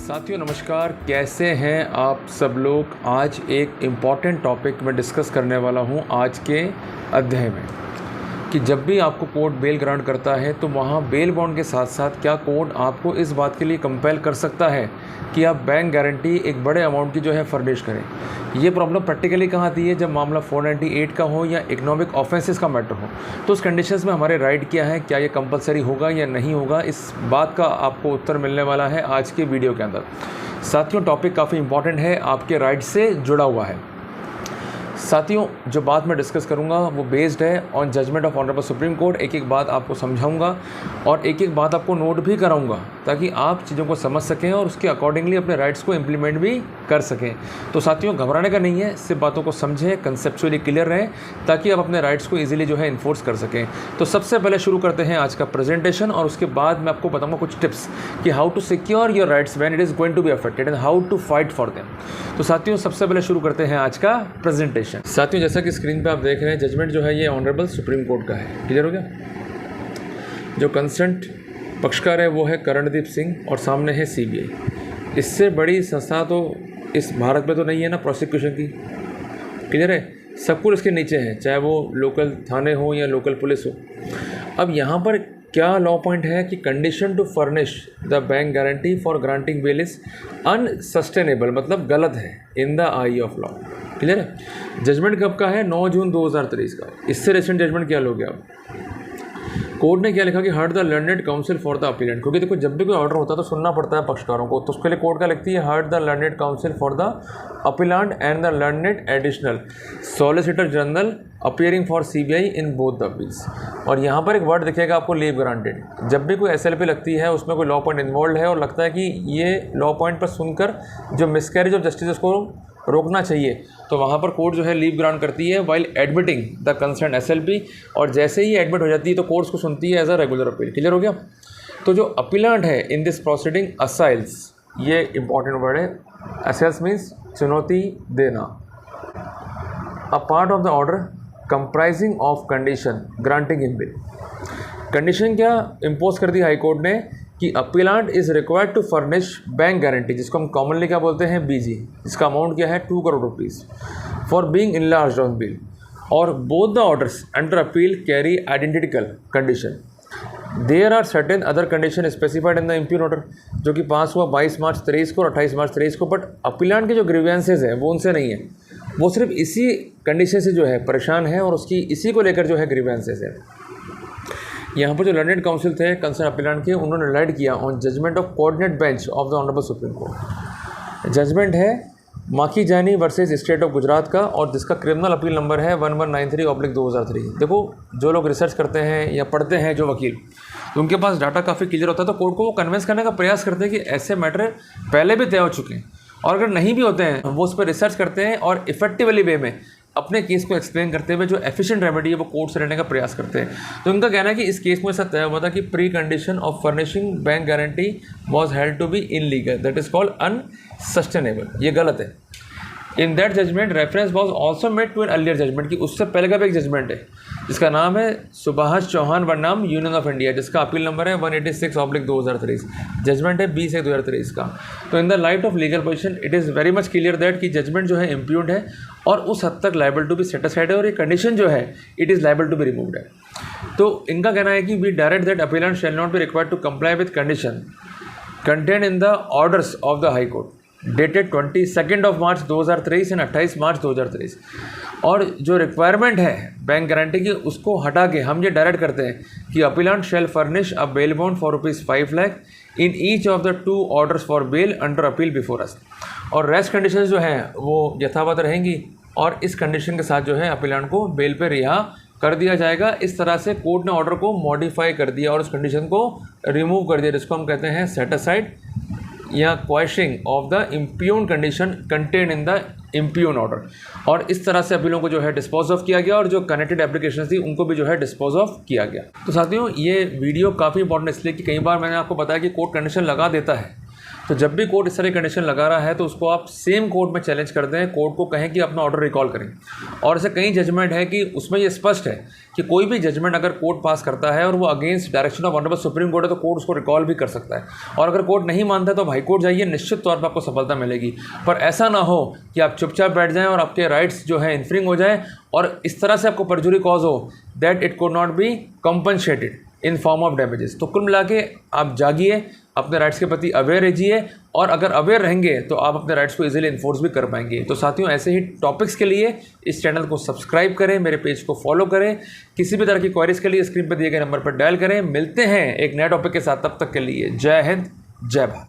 साथियों नमस्कार, कैसे हैं आप सब लोग। आज एक इम्पॉर्टेंट टॉपिक मैं डिस्कस करने वाला हूं आज के अध्याय में कि जब भी आपको कोर्ट बेल ग्रांट करता है तो वहां बेल बॉन्ड के साथ साथ क्या कोर्ट आपको इस बात के लिए कंपेल कर सकता है कि आप बैंक गारंटी एक बड़े अमाउंट की जो है फर्निश करें। ये प्रॉब्लम प्रैक्टिकली कहाँ आती है, जब मामला 498 का हो या इकोनॉमिक ऑफेंसेस का मैटर हो। तो उस कंडीशंस में हमारे राइट क्या है, क्या ये कंपलसरी होगा या नहीं होगा, इस बात का आपको उत्तर मिलने वाला है आज के वीडियो के अंदर। साथियों टॉपिक काफ़ी इंपॉर्टेंट है, आपके राइट से जुड़ा हुआ है। साथियों जो बात मैं डिस्कस करूंगा वो बेस्ड है on judgement of honourable supreme court. एक एक बात आपको समझाऊंगा और एक एक बात आपको नोट भी कराऊंगा ताकि आप चीज़ों को समझ सकें और उसके अकॉर्डिंगली अपने राइट्स को इम्प्लीमेंट भी कर सकें। तो साथियों घबराने का नहीं है, सिर्फ बातों को समझें, कंसेप्चुअली क्लियर रहें ताकि आप अपने राइट्स को ईजिली जो है इन्फोर्स कर सकें। तो सबसे पहले शुरू करते हैं आज का प्रेजेंटेशन और उसके बाद मैं आपको बताऊँगा कुछ टिप्स कि how to secure your rights when it is going to be affected and how to fight for them. तो साथियों सबसे पहले शुरू करते हैं आज का प्रेजेंटेशन। साथियों जैसा कि स्क्रीन पे आप देख रहे हैं, जजमेंट जो है ये ऑनरेबल सुप्रीम कोर्ट का है। क्लियर हो गया। जो कंसर्न्ड पक्षकार है वो है करणदीप सिंह और सामने है सीबीआई। इससे बड़ी संस्था तो इस भारत में तो नहीं है ना प्रोसिक्यूशन की। क्लियर है, सब कुछ इसके नीचे है, चाहे वो लोकल थाने हो या लोकल पुलिस हो। अब यहाँ पर क्या लॉ पॉइंट है कि condition to furnish the bank guarantee for granting bail is unsustainable, मतलब गलत है in the eye of law. Clear है। जजमेंट कब का है, 9 जून 2023 का। इससे रिसेंट जजमेंट क्या लोगे आप। कोर्ट ने क्या लिखा कि heard the learned council for the appellate, क्योंकि देखो जब भी कोई ऑर्डर होता है तो सुनना पड़ता है पक्षकारों को। तो उसके लिए कोर्ट का लिखती है heard the learned council for the appellate and the learned additional solicitor general appearing for CBI in both the appeals. और यहाँ पर एक वर्ड दिखेगा आपको, लीव ग्रांटेड। जब भी कोई एसएलपी लगती है उसमें कोई लॉ पॉइंट इन्वॉल्व है और लगता है कि ये लॉ पॉइंट पर सुनकर जो मिसकैरेज ऑफ जस्टिस उसको रोकना चाहिए, तो वहाँ पर कोर्ट जो है लीव ग्रांट करती है while admitting the concern SLP. और जैसे ही एडमिट हो जाती है तो कोर्ट उसको सुनती है as a regular appeal. Clear हो गया। तो जो अपीलेंट है इन दिस प्रोसीडिंग असाइल्स, ये इंपॉर्टेंट वर्ड है। असाइल्स मीन्स चुनौती देना। A part of the order comprising of condition granting in bail. Condition क्या इम्पोज कर दी हाई कोर्ट ने कि appellant is required to furnish bank guarantee, जिसको हम कॉमनली क्या बोलते हैं, बीजी, जिसका अमाउंट क्या है 2 crore rupees, for being enlarged on bail. और both the orders under appeal carry identical condition. There are certain other condition specified in the impugned order, जो कि पास हुआ 22 मार्च 23 को और 28 मार्च 23 को। बट अपीलेंट के जो ग्रीवेंसेज हैं वो उनसे नहीं है, वो सिर्फ इसी कंडीशन से जो है परेशान है और उसकी इसी को लेकर जो है ग्रीवेंसेज है। यहाँ पर जो लर्नेड काउंसिल थे कंसर्न अपीलेंट के, उन्होंने रिलाइड किया on judgement of coordinate bench of the honourable supreme court. Judgment है Makhijani versus state of Gujarat का और जिसका क्रिमिनल अपील नंबर है 1193/2003। देखो जो लोग रिसर्च करते हैं या पढ़ते हैं जो वकील, तो उनके पास डाटा काफ़ी क्लियर होता है, तो कोर्ट को वो कन्विंस करने का प्रयास करते हैं कि ऐसे मैटर पहले भी तय हो चुके हैं और अगर नहीं भी होते हैं वो उस पर रिसर्च करते हैं और इफेक्टिवली वे में अपने केस को एक्सप्लेन करते हुए जो एफिशिएंट रेमेडी है वो कोर्ट से लेने का प्रयास करते हैं। तो उनका कहना है कि इस केस में ऐसा तय हुआ था कि pre condition of furnishing bank guarantee was held to be illegal, that is called unsustainable. ये गलत है। In that judgement reference was also made to an earlier judgement, कि उससे पहले का भी एक जजमेंट है जिसका नाम है सुभाष चौहान बनाम यूनियन ऑफ इंडिया, जिसका अपील नंबर है 186/2023। जजमेंट है 20/1/2023 का। तो in the light of legal position it is very much clear that कि जजमेंट जो है इम्प्यून्ड है और उस हद तक लायबल टू बी सेटिस्फाइड है और ये कंडीशन जो है it is liable to be removed है। तो इनका कहना है कि we direct that appellant shall not be required to comply with condition contained in the orders of the high court dated 22 March 2023 and 28 March 2023। और जो रिक्वायरमेंट है bank guarantee की उसको हटा के हम ये डायरेक्ट करते हैं कि appellant shall furnish a bail bond for ₹5 lakh in each of the 2 orders for bail under appeal before us. और रेस्ट कंडीशंस जो हैं वो यथावत रहेंगी और इस कंडीशन के साथ जो है अपीलेंट को बेल पे रिहा कर दिया जाएगा। इस तरह से कोर्ट ने ऑर्डर को मॉडिफाई कर दिया और उस कंडीशन को रिमूव कर दिया, जिसको हम कहते हैं सेट असाइड या questioning of the impugn condition contain in the impugned order. और इस तरह से अपीलों को जो है डिस्पोज ऑफ किया गया और जो कनेक्टेड एप्लीकेशन थी उनको भी जो है डिस्पोज ऑफ किया गया। तो साथियों ये वीडियो काफ़ी इंपॉर्टेंट इसलिए कि कई बार मैंने आपको बताया कि कोर्ट कंडीशन लगा देता है तो जब भी कोर्ट इस तरह की कंडीशन लगा रहा है तो उसको आप सेम कोर्ट में चैलेंज कर दें, कोर्ट को कहें कि अपना ऑर्डर रिकॉल करें। और ऐसे कई जजमेंट है कि उसमें ये स्पष्ट है कि कोई भी जजमेंट अगर कोर्ट पास करता है और वो against direction of honourable supreme court है तो कोर्ट उसको रिकॉल भी कर सकता है। और अगर कोर्ट नहीं मानता तो हाई कोर्ट जाइए, निश्चित तौर पर आपको सफलता मिलेगी। पर ऐसा ना हो कि आप चुपचाप बैठ जाएं और आपके राइट्स जो है इन्फ्रिंग हो जाएं और इस तरह से आपको परजुरी कॉज हो that it could not be compensated in form of damages. तो कुल मिला के आप जागिए, अपने राइट्स के प्रति अवेयर रहिए और अगर अवेयर रहेंगे तो आप अपने राइट्स को इजीली इन्फोर्स भी कर पाएंगे। तो साथियों, ऐसे ही टॉपिक्स के लिए इस चैनल को सब्सक्राइब करें, मेरे पेज को फॉलो करें। किसी भी तरह की क्वेरीज के लिए स्क्रीन पर दिए गए नंबर पर डायल करें। मिलते हैं एक नए टॉपिक के साथ, तब तक के लिए जय हिंद, जय भारत।